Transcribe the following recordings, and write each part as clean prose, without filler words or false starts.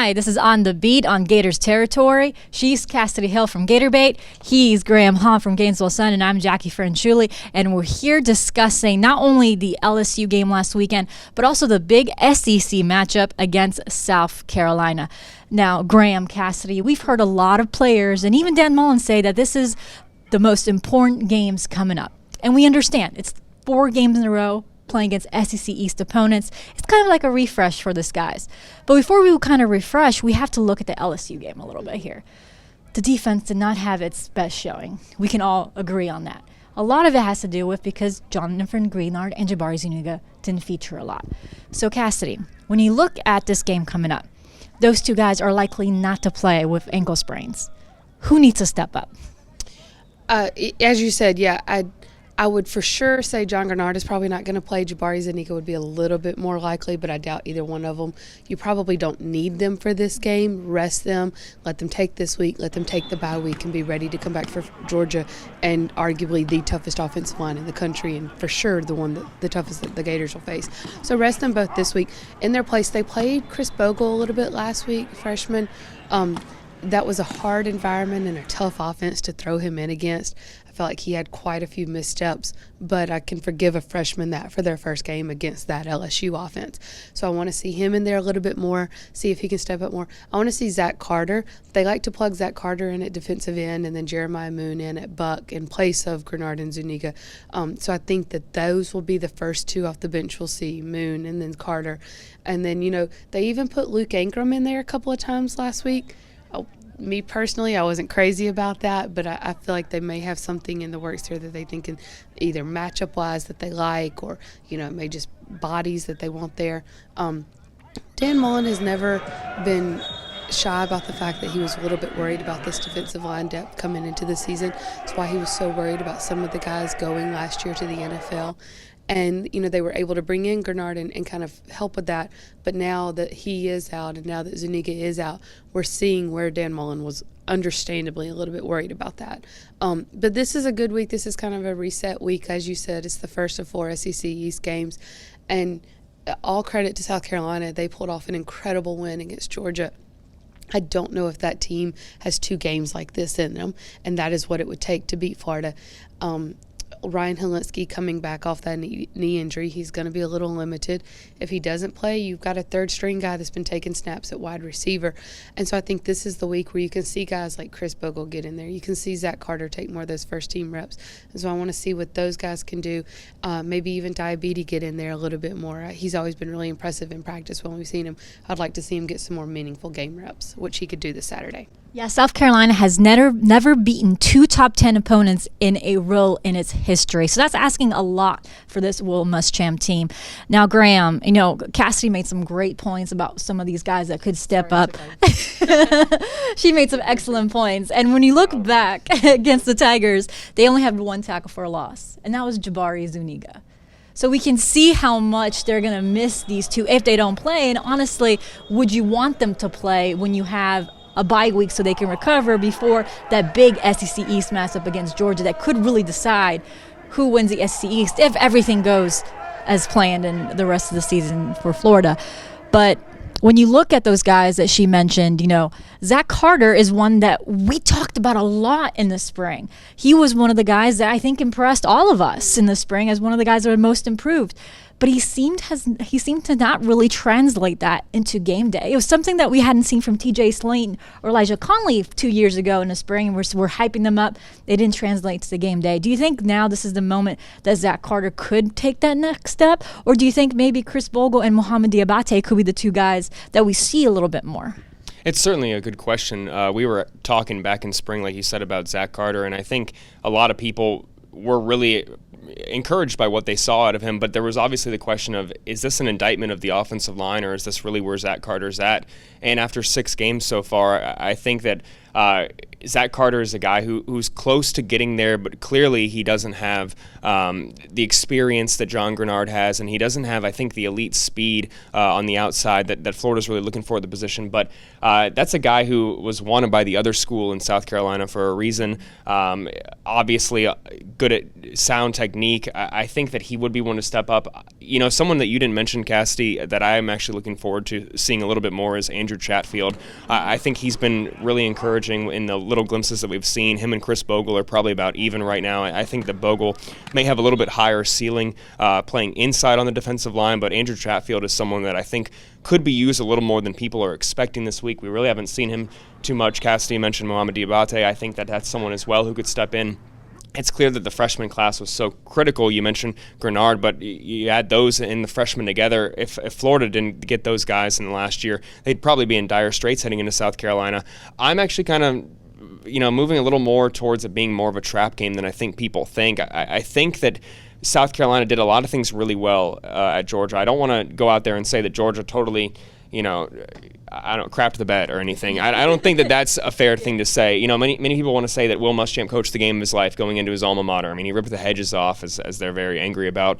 Hi, this is On the Beat on Gators territory. She's Kassidy Hill from Gator Bait. He's Graham Hahn from Gainesville Sun, and I'm Jacquie Franciulli. And we're here discussing not only the LSU game last weekend, but also the big SEC matchup against South Carolina. Now, Graham, Kassidy, we've heard a lot of players, and even Dan Mullen, say that this is the most important games coming up. And we understand it's 4 games in a row playing against SEC East opponents. It's kind of like a refresh for this guys. But before we kind of refresh, we have to look at the LSU game a little bit here. The defense did not have its best showing. We can all agree on that. A lot of it has to do with because Jonathan Greenard and Jabari Zuniga didn't feature a lot. So Kassidy, when you look at this game coming up, those 2 guys are likely not to play with ankle sprains. Who needs to step up? As you said, yeah, I would for sure say John Greenard is probably not going to play. Jabari Zuniga would be a little bit more likely, but I doubt either one of them. You probably don't need them for this game. Rest them. Let them take this week. Let them take the bye week and be ready to come back for Georgia and arguably the toughest offensive line in the country, and for sure the toughest that the Gators will face. So rest them both this week. In their place, they played Chris Bogle a little bit last week, freshman. That was a hard environment and a tough offense to throw him in against. I felt like he had quite a few missteps, but I can forgive a freshman that for their first game against that LSU offense. So I want to see him in there a little bit more, see if he can step up more. I want to see Zach Carter. They like to plug Zach Carter in at defensive end and then Jeremiah Moon in at buck in place of Greenard and Zuniga. So I think that those will be the first 2 off the bench we'll see, Moon and then Carter. And then, they even put Luke Ankrum in there a couple of times last week. Me personally, I wasn't crazy about that, but I feel like they may have something in the works here that they think can either matchup-wise that they like or, it may just bodies that they want there. Dan Mullen has never been shy about the fact that he was a little bit worried about this defensive line depth coming into the season. That's why he was so worried about some of the guys going last year to the NFL. And, they were able to bring in Greenard and kind of help with that. But now that he is out and now that Zuniga is out, we're seeing where Dan Mullen was understandably a little bit worried about that. But this is a good week. This is kind of a reset week. As you said, it's the first of 4 SEC East games. And all credit to South Carolina. They pulled off an incredible win against Georgia. I don't know if that team has 2 games like this in them, and that is what it would take to beat Florida. Ryan Helinski coming back off that knee injury, he's going to be a little limited. If he doesn't play, you've got a third-string guy that's been taking snaps at wide receiver. And so I think this is the week where you can see guys like Chris Bogle get in there. You can see Zach Carter take more of those first-team reps. And so I want to see what those guys can do. Maybe even Diabetes get in there a little bit more. He's always been really impressive in practice when we've seen him. I'd like to see him get some more meaningful game reps, which he could do this Saturday. Yeah, South Carolina has never beaten 2 top 10 opponents in a row in its history. So that's asking a lot for this Will Muschamp team. Now, Graham, Kassidy made some great points about some of these guys that could step up. She made some excellent points. And when you look back against the Tigers, they only had 1 tackle for a loss, and that was Jabari Zuniga. So we can see how much they're going to miss these 2 if they don't play. And honestly, would you want them to play when you have a bye week so they can recover before that big SEC East matchup against Georgia that could really decide who wins the SEC East if everything goes as planned in the rest of the season for Florida? But when you look at those guys that she mentioned, Zach Carter is one that we talked about a lot in the spring. He was one of the guys that I think impressed all of us in the spring as one of the guys that were most improved. But he seemed to not really translate that into game day. It was something that we hadn't seen from T.J. Slayton or Elijah Conley 2 years ago in the spring, and we're hyping them up. They didn't translate to the game day. Do you think now this is the moment that Zach Carter could take that next step? Or do you think maybe Chris Bogle and Mohamed Diabate could be the 2 guys that we see a little bit more? It's certainly a good question. We were talking back in spring, like you said, about Zach Carter, and I think a lot of people were really encouraged by what they saw out of him, but there was obviously the question of, is this an indictment of the offensive line, or is this really where Zach Carter's at? And after 6 games so far, I think that Zach Carter is a guy who's close to getting there, but clearly he doesn't have the experience that John Greenard has, and he doesn't have, I think, the elite speed on the outside that Florida's really looking for at the position. But that's a guy who was wanted by the other school in South Carolina for a reason. Obviously good at sound technique. I think that he would be one to step up. Someone that you didn't mention, Kassidy, that I am actually looking forward to seeing a little bit more is Andrew Chatfield. I think he's been really encouraging in the little glimpses that we've seen. Him and Chris Bogle are probably about even right now. I think that Bogle may have a little bit higher ceiling playing inside on the defensive line, but Andrew Chatfield is someone that I think could be used a little more than people are expecting this week. We really haven't seen him too much. Kassidy mentioned Mohamed Diabate. I think that that's someone as well who could step in. It's clear that the freshman class was so critical. You mentioned Grenard, but you add those and the freshmen together. If Florida didn't get those guys in the last year, they'd probably be in dire straits heading into South Carolina. I'm actually kind of moving a little more towards it being more of a trap game than I think people think. I think that South Carolina did a lot of things really well at Georgia. I don't want to go out there and say that Georgia totally, I don't crapped the bed or anything. I don't think that that's a fair thing to say. Many people want to say that Will Muschamp coached the game of his life going into his alma mater. I mean, he ripped the hedges off, as they're very angry about.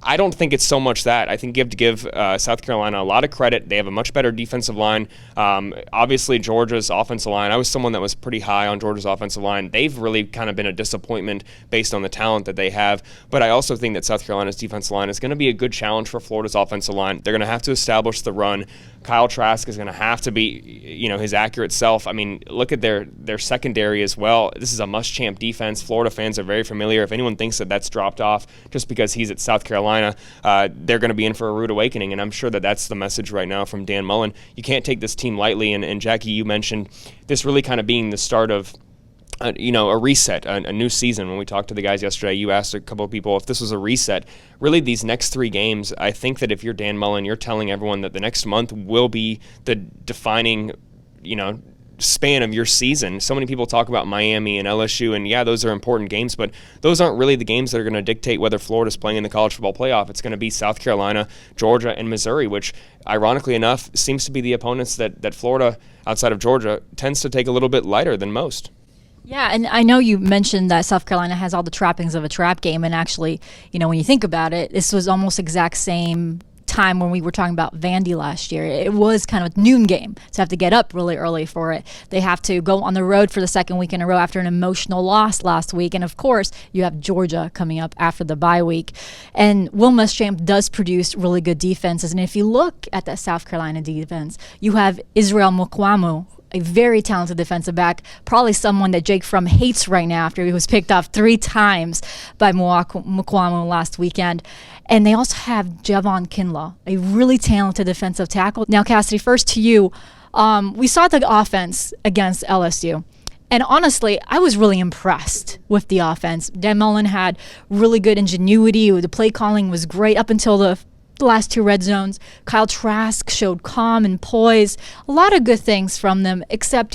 I don't think it's so much that. I think you have to give South Carolina a lot of credit. They have a much better defensive line. Obviously, Georgia's offensive line, I was someone that was pretty high on Georgia's offensive line. They've really kind of been a disappointment based on the talent that they have. But I also think that South Carolina's defensive line is going to be a good challenge for Florida's offensive line. They're going to have to establish the run. Kyle Trask is going to have to be, his accurate self. I mean, look at their secondary as well. This is a Muschamp defense. Florida fans are very familiar. If anyone thinks that that's dropped off just because he's at South Carolina, they're going to be in for a rude awakening, and I'm sure that that's the message right now from Dan Mullen. You can't take this team lightly, and Jacquie, you mentioned this really kind of being the start of a reset, a new season. When we talked to the guys yesterday, you asked a couple of people if this was a reset. Really, these next 3 games, I think that if you're Dan Mullen, you're telling everyone that the next month will be the defining, span of your season. So many people talk about Miami and LSU, and yeah, those are important games, but those aren't really the games that are going to dictate whether Florida's playing in the college football playoff. It's going to be South Carolina, Georgia, and Missouri, which, ironically enough, seems to be the opponents that Florida, outside of Georgia, tends to take a little bit lighter than most. Yeah, and I know you mentioned that South Carolina has all the trappings of a trap game, and actually, when you think about it, this was almost exact same time when we were talking about Vandy last year. It was kind of a noon game, so have to get up really early for it. They have to go on the road for the second week in a row after an emotional loss last week, and of course, you have Georgia coming up after the bye week. And Will Muschamp does produce really good defenses, and if you look at that South Carolina defense, you have Israel Mukwamu, a very talented defensive back, probably someone that Jake Fromm hates right now after he was picked off 3 times by Mukwamu last weekend. And they also have Javon Kinlaw, a really talented defensive tackle. Now, Kassidy, first to you. We saw the offense against LSU. And honestly, I was really impressed with the offense. Dan Mullen had really good ingenuity. The play calling was great up until the last 2 red zones. Kyle Trask showed calm and poise. A lot of good things from them, except,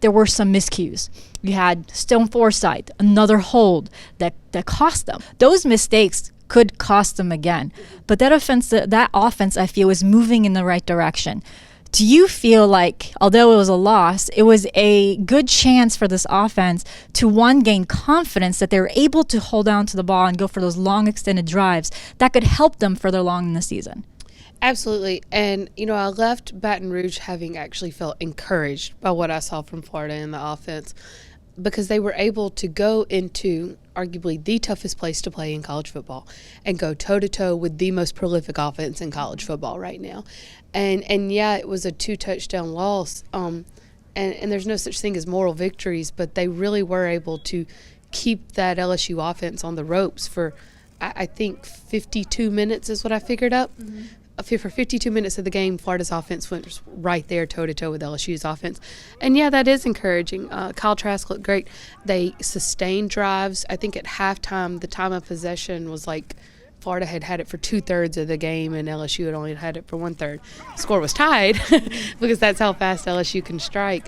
there were some miscues. You had Stone Forsythe, another hold that cost them. Those mistakes could cost them again. But that offense, I feel, is moving in the right direction. Do you feel like, although it was a loss, it was a good chance for this offense to, one, gain confidence that they're able to hold on to the ball and go for those long extended drives that could help them further along in the season? Absolutely. And, I left Baton Rouge having actually felt encouraged by what I saw from Florida in the offense, because they were able to go into arguably the toughest place to play in college football and go toe-to-toe with the most prolific offense in college football right now. And yeah, it was a 2-touchdown loss, and there's no such thing as moral victories, but they really were able to keep that LSU offense on the ropes for, I think, 52 minutes is what I figured up. Mm-hmm. For 52 minutes of the game, Florida's offense went right there toe-to-toe with LSU's offense. And, yeah, that is encouraging. Kyle Trask looked great. They sustained drives. I think at halftime, the time of possession was like Florida had it for 2/3 of the game, and LSU had only had it for 1/3. The score was tied because that's how fast LSU can strike.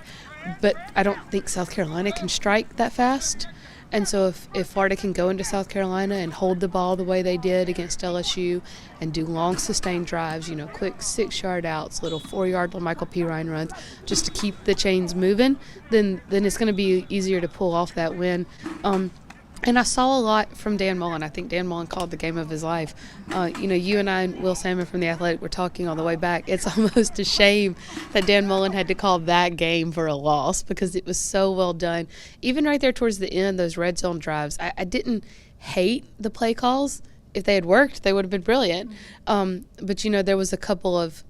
But I don't think South Carolina can strike that fast. And so if Florida can go into South Carolina and hold the ball the way they did against LSU and do long sustained drives, quick 6-yard outs, little 4-yard Michael P. Ryan runs, just to keep the chains moving, then it's going to be easier to pull off that win. And I saw a lot from Dan Mullen. I think Dan Mullen called the game of his life. You and I and Will Salmon from The Athletic were talking on the way back. It's almost a shame that Dan Mullen had to call that game for a loss because it was so well done. Even right there towards the end, those red zone drives, I didn't hate the play calls. If they had worked, they would have been brilliant. But there was a couple of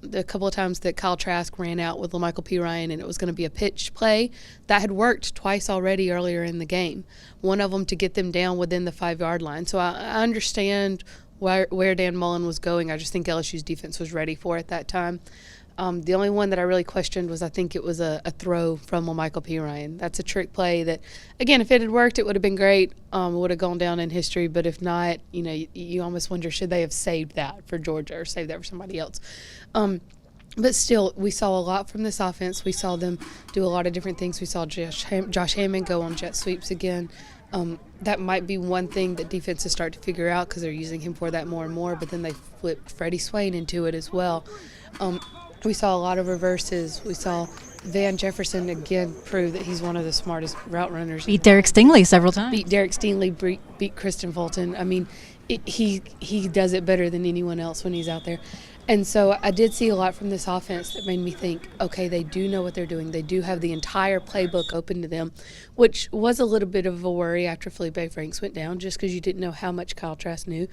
times that Kyle Trask ran out with LaMichael P. Ryan, and it was going to be a pitch play that had worked twice already earlier in the game. One of them to get them down within the 5-yard line. So I understand where Dan Mullen was going. I just think LSU's defense was ready for it at that time. The only one that I really questioned was I think it was a throw from LaMichael P. Ryan. That's a trick play that, again, if it had worked, it would have been great. It would have gone down in history. But if not, you almost wonder, should they have saved that for Georgia or saved that for somebody else? But still, we saw a lot from this offense. We saw them do a lot of different things. We saw Josh Hammond go on jet sweeps again. That might be one thing that defenses start to figure out because they're using him for that more and more. But then they flipped Freddie Swain into it as well. We saw a lot of reverses. We saw Van Jefferson again prove that he's one of the smartest route runners. Beat Derek Stingley several times. Beat Derek Stingley, beat Kristen Fulton. I mean, he does it better than anyone else when he's out there. And so I did see a lot from this offense that made me think, okay, they do know what they're doing. They do have the entire playbook open to them, which was a little bit of a worry after Felipe Franks went down, just because you didn't know how much Kyle Trask knew.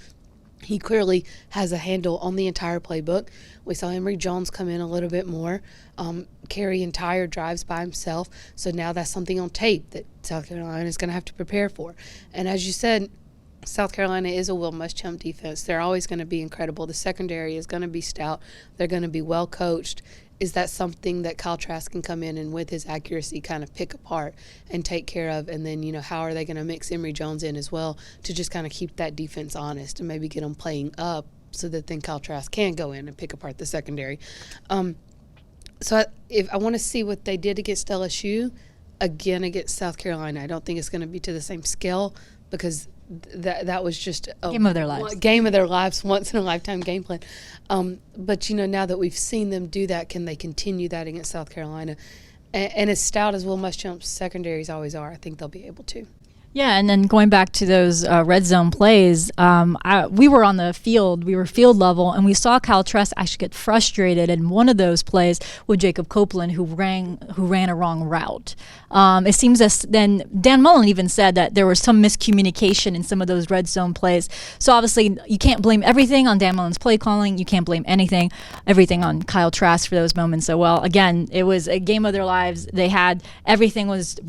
He clearly has a handle on the entire playbook. We saw Emory Jones come in a little bit more, carry entire drives by himself. So now that's something on tape that South Carolina is going to have to prepare for. And as you said, South Carolina is a Will Muschamp defense. They're always going to be incredible. The secondary is going to be stout. They're going to be well coached. Is that something that Kyle Trask can come in and with his accuracy kind of pick apart and take care of? And then, how are they going to mix Emory Jones in as well to just kind of keep that defense honest and maybe get them playing up so that then Kyle Trask can go in and pick apart the secondary? So if I want to see what they did against LSU, again against South Carolina, I don't think it's going to be to the same scale because that was just a game of their lives. Game of their lives, once in a lifetime game plan. But now that we've seen them do that, can they continue that against South Carolina? And as stout as Will Muschamp's secondaries always are, I think they'll be able to. Yeah, and then going back to those red zone plays, we were on the field, we were field level, and we saw Kyle Trask actually get frustrated in one of those plays with Jacob Copeland, who ran a wrong route. It seems as then Dan Mullen even said that there was some miscommunication in some of those red zone plays. So obviously you can't blame everything on Dan Mullen's play calling. You can't blame everything on Kyle Trask for those moments. So again, it was a game of their lives. They had everything was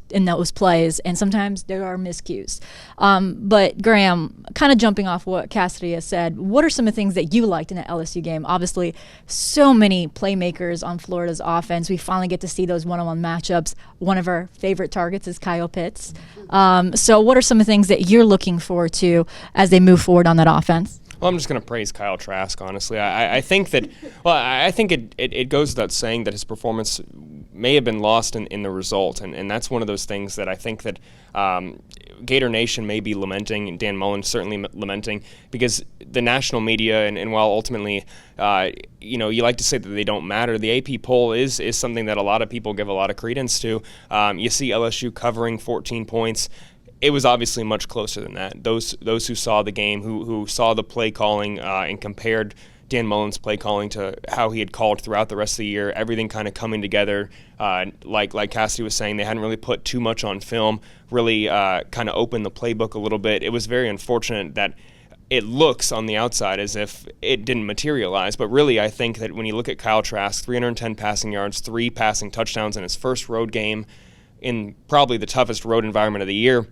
in those plays, and sometimes there are miscues. But Graham, kind of jumping off what Kassidy has said, what are some of the things that you liked in the LSU game? Obviously, so many playmakers on Florida's offense. We finally get to see those one-on-one matchups. One of our favorite targets is Kyle Pitts. So what are some of the things that you're looking forward to as they move forward on that offense? Well, I'm just going to praise Kyle Trask, honestly. I think that, I think it goes without saying that his performance may have been lost in the result, and that's one of those things that I think that Gator Nation may be lamenting, and Dan Mullen certainly lamenting, because the national media, and while ultimately, you like to say that they don't matter, the AP poll is something that a lot of people give a lot of credence to. You see LSU covering 14 points. It was obviously much closer than that. Those who saw the game, who saw the play calling and compared Dan Mullen's play calling to how he had called throughout the rest of the year, everything kind of coming together. Like Kassidy was saying, they hadn't really put too much on film, really kind of opened the playbook a little bit. It was very unfortunate that it looks on the outside as if it didn't materialize. But really, I think that when you look at Kyle Trask, 310 passing yards, 3 passing touchdowns in his first road game in probably the toughest road environment of the year,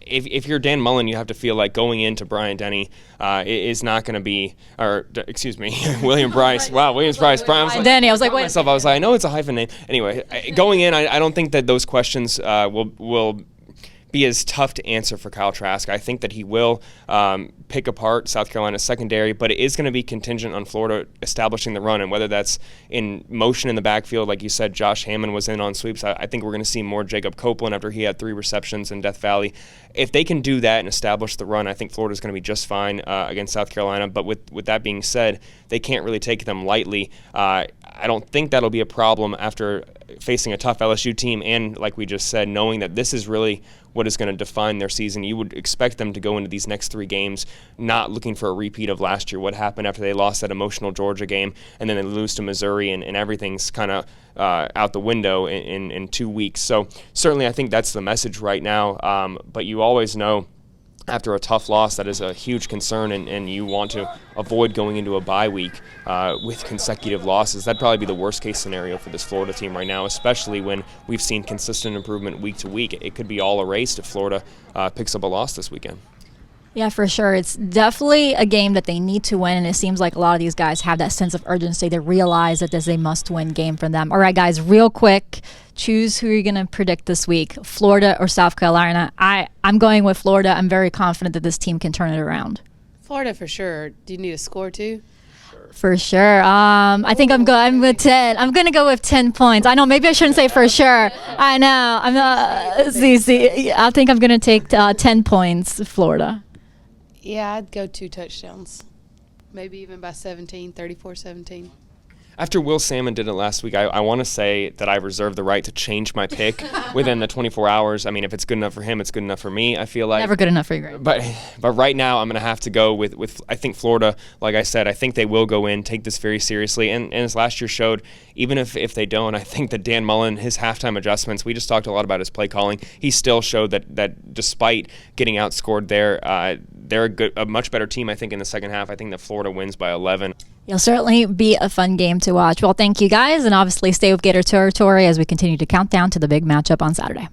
if you're Dan Mullen, you have to feel like going into Bryant-Denny is not going to be, William Bryce. Wow, Williams-Bryce. Bryant-Denny. I was like, wait. I was like, I know it's a hyphen name. Anyway, going in, I don't think that those questions will be as tough to answer for Kyle Trask. I think that he will pick apart South Carolina's secondary, but it is going to be contingent on Florida establishing the run, and whether that's in motion in the backfield, like you said, Josh Hammond was in on sweeps. I think we're going to see more Jacob Copeland after he had 3 receptions in Death Valley. If they can do that and establish the run, I think Florida's going to be just fine against South Carolina. But with that being said, they can't really take them lightly. I don't think that'll be a problem after facing a tough LSU team, and like we just said, knowing that this is really what is going to define their season. You would expect them to go into these next 3 games not looking for a repeat of last year, what happened after they lost that emotional Georgia game, and then they lose to Missouri, and everything's kind of out the window in 2 weeks. So certainly I think that's the message right now, but you always know after a tough loss, that is a huge concern, and you want to avoid going into a bye week with consecutive losses. That'd probably be the worst case scenario for this Florida team right now, especially when we've seen consistent improvement week to week. It could be all erased if Florida picks up a loss this weekend. Yeah, for sure. It's definitely a game that they need to win, and it seems like a lot of these guys have that sense of urgency. They realize that this is a must-win game for them. All right, guys, real quick, choose who you're going to predict this week, Florida or South Carolina. I'm going with Florida. I'm very confident that this team can turn it around. Florida for sure. Do you need a score too? For sure. I think I'm with 10. I'm going to go with 10 points. I know, maybe I shouldn't say for sure. I know. I think I'm going to take 10 points, Florida. Yeah, I'd go 2 touchdowns. Maybe even by 17, 34-17. After Will Salmon did it last week, I want to say that I reserve the right to change my pick within the 24 hours. I mean, if it's good enough for him, it's good enough for me, I feel like. Never good enough for you, Greg. But right now, I'm going to have to go with I think Florida, like I said, I think they will go in, take this very seriously. And as last year showed, even if they don't, I think that Dan Mullen, his halftime adjustments, we just talked a lot about his play calling. He still showed that despite getting outscored there, they're a much better team, I think, in the second half. I think that Florida wins by 11. It'll certainly be a fun game to watch. Well, thank you guys, and obviously stay with Gator territory as we continue to count down to the big matchup on Saturday.